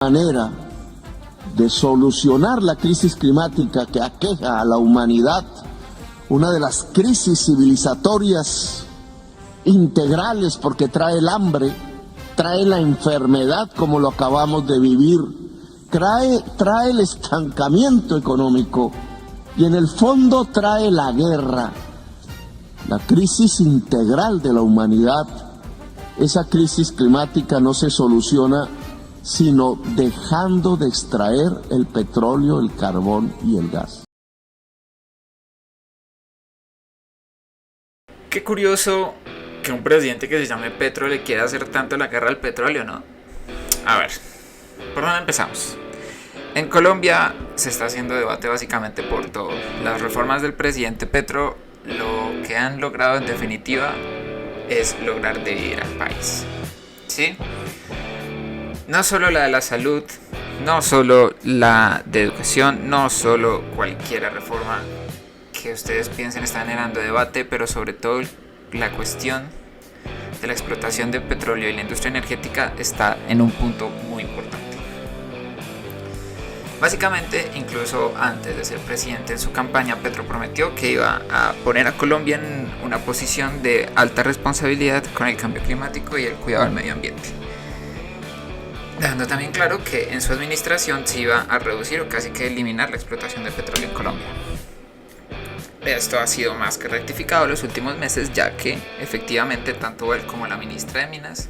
manera de solucionar la crisis climática que aqueja a la humanidad, una de las crisis civilizatorias integrales, porque trae el hambre, trae la enfermedad como lo acabamos de vivir, trae el estancamiento económico y en el fondo trae la guerra, la crisis integral de la humanidad. Esa crisis climática no se soluciona sino dejando de extraer el petróleo, el carbón y el gas. Qué curioso que un presidente que se llame Petro le quiera hacer tanto la guerra al petróleo, ¿no? A ver, ¿por dónde empezamos? En Colombia se está haciendo debate básicamente por todo. Las reformas del presidente Petro lo que han logrado en definitiva es lograr dividir al país, ¿sí? No solo la de la salud, no solo la de educación, no solo cualquier reforma que ustedes piensen está generando debate, pero sobre todo la cuestión de la explotación de petróleo y la industria energética está en un punto muy importante. Básicamente, incluso antes de ser presidente en su campaña, Petro prometió que iba a poner a Colombia en una posición de alta responsabilidad con el cambio climático y el cuidado del medio ambiente, dejando también claro que en su administración se iba a reducir o casi que eliminar la explotación de petróleo en Colombia. Esto ha sido más que rectificado en los últimos meses, ya que efectivamente tanto él como la ministra de Minas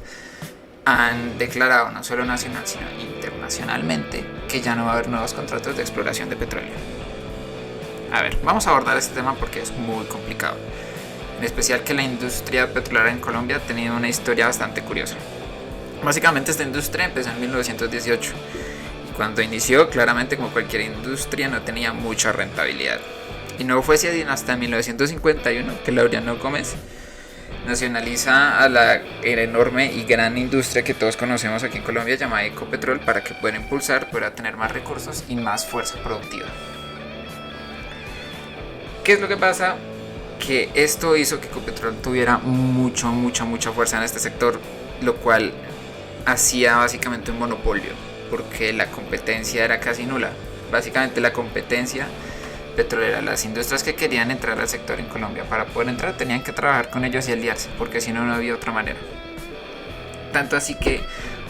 han declarado no solo nacional sino internacionalmente que ya no va a haber nuevos contratos de exploración de petróleo. A ver, vamos a abordar este tema porque es muy complicado, en especial que la industria petrolera en Colombia ha tenido una historia bastante curiosa. Básicamente esta industria empezó en 1918 y cuando inició, claramente como cualquier industria, no tenía mucha rentabilidad. Y no fue así hasta 1951 que Laureano Gómez nacionaliza a la enorme y gran industria que todos conocemos aquí en Colombia llamada Ecopetrol para que pueda impulsar, pueda tener más recursos y más fuerza productiva. ¿Qué es lo que pasa? Que esto hizo que Ecopetrol tuviera mucha fuerza en este sector, lo cual hacía básicamente un monopolio, porque la competencia era casi nula. Básicamente la competencia petrolera, las industrias que querían entrar al sector en Colombia, para poder entrar tenían que trabajar con ellos y aliarse, porque si no, no había otra manera. Tanto así que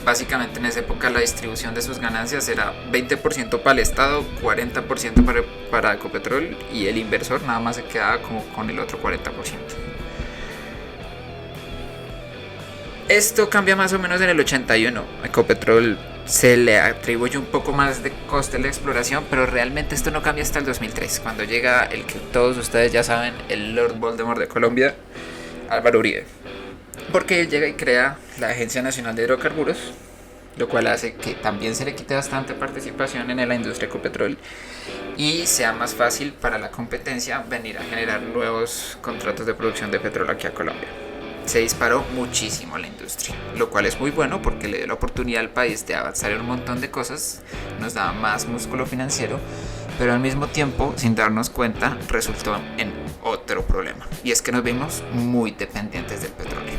básicamente en esa época la distribución de sus ganancias era 20% para el Estado, 40% para Ecopetrol, y el inversor nada más se quedaba como con el otro 40%. Esto cambia más o menos en el 81. Ecopetrol se le atribuye un poco más de coste a la exploración, pero realmente esto no cambia hasta el 2003, cuando llega el que todos ustedes ya saben, el Lord Voldemort de Colombia, Álvaro Uribe. Porque él llega y crea la Agencia Nacional de Hidrocarburos, lo cual hace que también se le quite bastante participación en la industria Ecopetrol y sea más fácil para la competencia venir a generar nuevos contratos de producción de petróleo aquí a Colombia. Se disparó muchísimo la industria, lo cual es muy bueno porque le dio la oportunidad al país de avanzar en un montón de cosas, nos daba más músculo financiero, pero al mismo tiempo, sin darnos cuenta, resultó en otro problema, y es que nos vimos muy dependientes del petróleo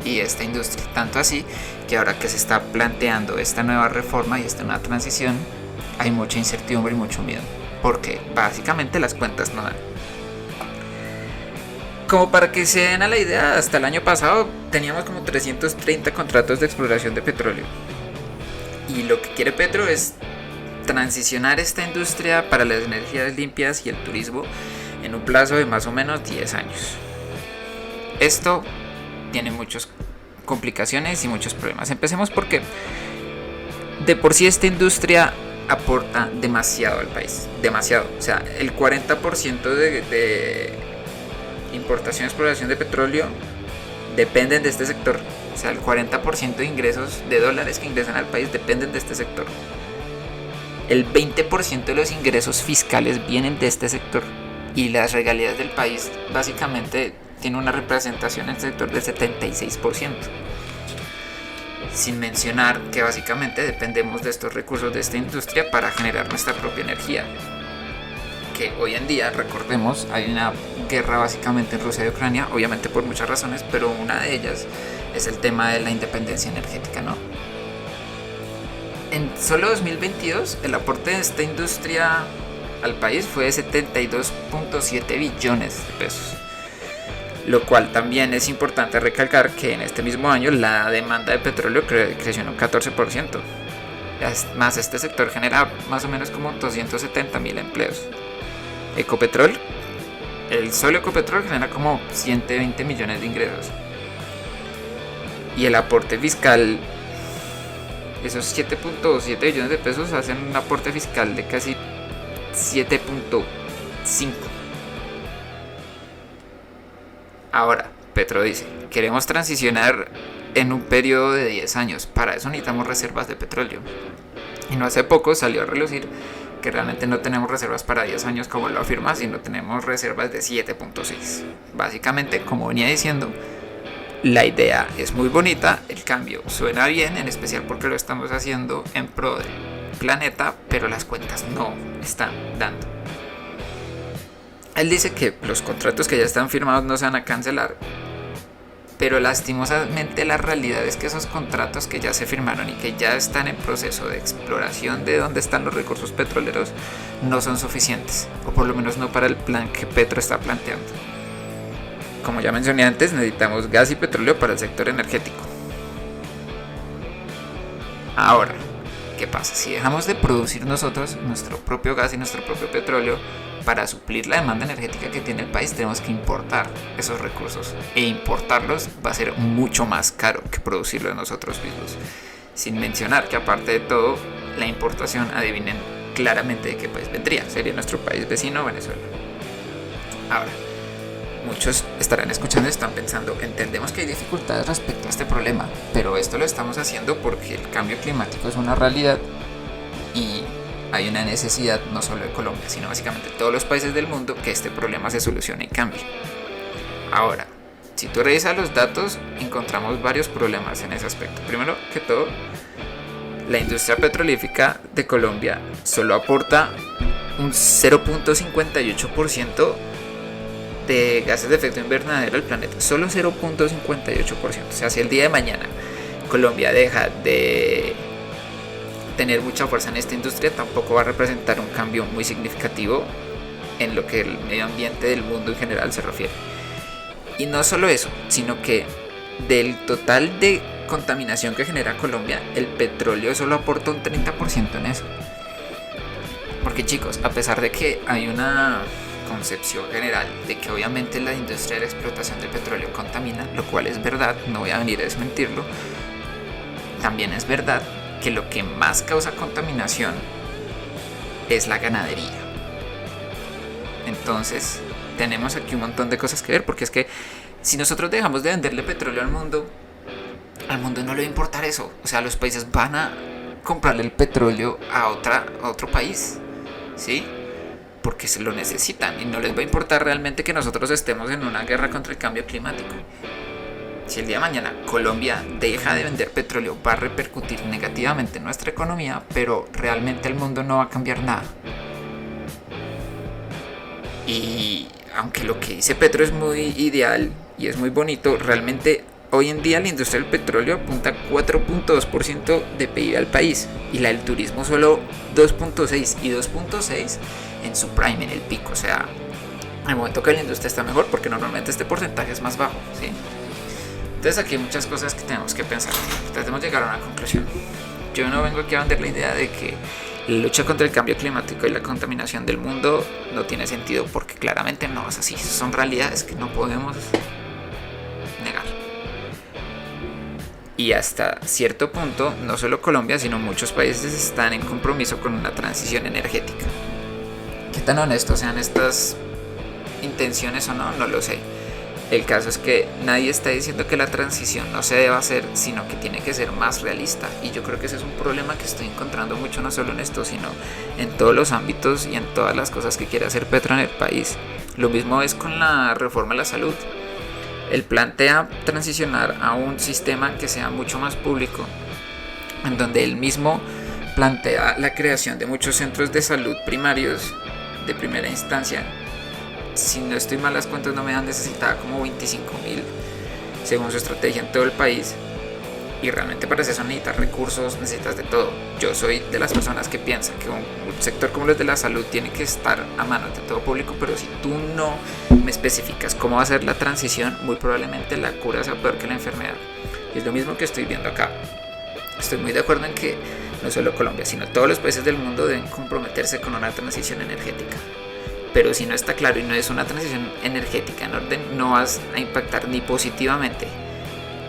y esta industria, tanto así que ahora que se está planteando esta nueva reforma y esta nueva transición, hay mucha incertidumbre y mucho miedo, porque básicamente las cuentas no dan. Como para que se den a la idea, hasta el año pasado teníamos como 330 contratos de exploración de petróleo. Y lo que quiere Petro es transicionar esta industria para las energías limpias y el turismo en un plazo de más o menos 10 años. Esto tiene muchas complicaciones y muchos problemas. Empecemos porque de por sí esta industria aporta demasiado al país. Demasiado. O sea, el 40% de importación y exploración de petróleo dependen de este sector. O sea, el 40% de ingresos de dólares que ingresan al país dependen de este sector. El 20% de los ingresos fiscales vienen de este sector. Y las regalías del país básicamente tienen una representación en el sector del 76%. Sin mencionar que básicamente dependemos de estos recursos de esta industria para generar nuestra propia energía. Que hoy en día, recordemos, hay una guerra básicamente en Rusia y Ucrania, obviamente por muchas razones, pero una de ellas es el tema de la independencia energética, ¿no? En solo 2022 el aporte de esta industria al país fue de 72.7 billones de pesos. Lo cual también es importante recalcar que en este mismo año la demanda de petróleo creció en un 14%. Más, este sector genera más o menos como 270.000 empleos. Ecopetrol, el solo Ecopetrol genera como 120 millones de ingresos. Y el aporte fiscal, esos 7.7 billones de pesos hacen un aporte fiscal de casi 7.5. Ahora, Petro dice, queremos transicionar en un periodo de 10 años. Para eso necesitamos reservas de petróleo. Y no hace poco salió a relucir que realmente no tenemos reservas para 10 años como lo afirma, sino tenemos reservas de 7.6. Básicamente, como venía diciendo, la idea es muy bonita, el cambio suena bien, en especial porque lo estamos haciendo en pro del planeta, pero las cuentas no están dando. Él dice que los contratos que ya están firmados no se van a cancelar, pero lastimosamente la realidad es que esos contratos que ya se firmaron y que ya están en proceso de exploración de dónde están los recursos petroleros no son suficientes, o por lo menos no para el plan que Petro está planteando. Como ya mencioné antes, necesitamos gas y petróleo para el sector energético. Ahora, ¿qué pasa? Si dejamos de producir nosotros nuestro propio gas y nuestro propio petróleo, para suplir la demanda energética que tiene el país tenemos que importar esos recursos, e importarlos va a ser mucho más caro que producirlo nosotros mismos, sin mencionar que aparte de todo la importación, adivinen claramente de qué país vendría, sería nuestro país vecino, Venezuela. Ahora, muchos estarán escuchando y están pensando, entendemos que hay dificultades respecto a este problema, pero esto lo estamos haciendo porque el cambio climático es una realidad y hay una necesidad no solo de Colombia, sino básicamente de todos los países del mundo que este problema se solucione y cambie. Ahora, si tú revisas los datos, encontramos varios problemas en ese aspecto. Primero que todo, la industria petrolífica de Colombia solo aporta un 0.58% de gases de efecto invernadero al planeta. Solo 0.58%. O sea, si el día de mañana Colombia deja de tener mucha fuerza en esta industria, tampoco va a representar un cambio muy significativo en lo que el medio ambiente del mundo en general se refiere. Y no solo eso, sino que del total de contaminación que genera Colombia, el petróleo solo aporta un 30% en eso. Porque chicos, a pesar de que hay una concepción general de que obviamente la industria de la explotación del petróleo contamina, lo cual es verdad, no voy a venir a desmentirlo, también es verdad que lo que más causa contaminación es la ganadería. Entonces tenemos aquí un montón de cosas que ver, porque es que si nosotros dejamos de venderle petróleo al mundo no le va a importar eso. O sea, los países van a comprarle el petróleo a otro país, ¿sí? Porque se lo necesitan y no les va a importar realmente que nosotros estemos en una guerra contra el cambio climático. Si el día de mañana Colombia deja de vender petróleo, va a repercutir negativamente en nuestra economía, pero realmente el mundo no va a cambiar nada. Y aunque lo que dice Petro es muy ideal y es muy bonito, realmente hoy en día la industria del petróleo apunta 4.2% de PIB al país y la del turismo solo 2.6 y 2.6 en su prime, en el pico. O sea, en el momento que la industria está mejor, porque normalmente este porcentaje es más bajo, ¿sí? Entonces aquí hay muchas cosas que tenemos que pensar. Tratemos de llegar a una conclusión. Yo no vengo aquí a vender la idea de que la lucha contra el cambio climático y la contaminación del mundo no tiene sentido, porque claramente no es así. Son realidades que no podemos negar. Y hasta cierto punto, no solo Colombia, sino muchos países están en compromiso con una transición energética. ¿Qué tan honestos sean estas intenciones o no? No lo sé. El caso es que nadie está diciendo que la transición no se deba hacer, sino que tiene que ser más realista. Y yo creo que ese es un problema que estoy encontrando mucho, no solo en esto, sino en todos los ámbitos y en todas las cosas que quiere hacer Petro en el país. Lo mismo es con la reforma de la salud. Él plantea transicionar a un sistema que sea mucho más público, en donde él mismo plantea la creación de muchos centros de salud primarios de primera instancia. Si no estoy mal, las cuentas no me dan, necesitaba como 25.000 según su estrategia en todo el país. Y realmente para eso necesitas recursos, necesitas de todo. Yo soy de las personas que piensan que un sector como el de la salud tiene que estar a manos de todo público, pero si tú no me especificas cómo va a ser la transición, muy probablemente la cura sea peor que la enfermedad. Y es lo mismo que estoy viendo acá. Estoy muy de acuerdo en que no solo Colombia, sino todos los países del mundo deben comprometerse con una transición energética. Pero si no está claro y no es una transición energética en orden, no vas a impactar ni positivamente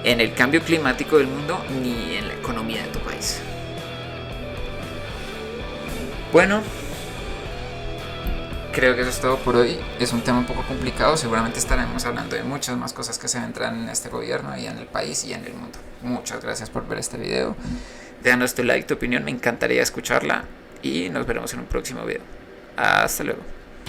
en el cambio climático del mundo ni en la economía de tu país. Bueno, creo que eso es todo por hoy. Es un tema un poco complicado, seguramente estaremos hablando de muchas más cosas que se vendrán en este gobierno y en el país y en el mundo. Muchas gracias por ver este video. Déjanos tu like, tu opinión, me encantaría escucharla y nos veremos en un próximo video. Hasta luego.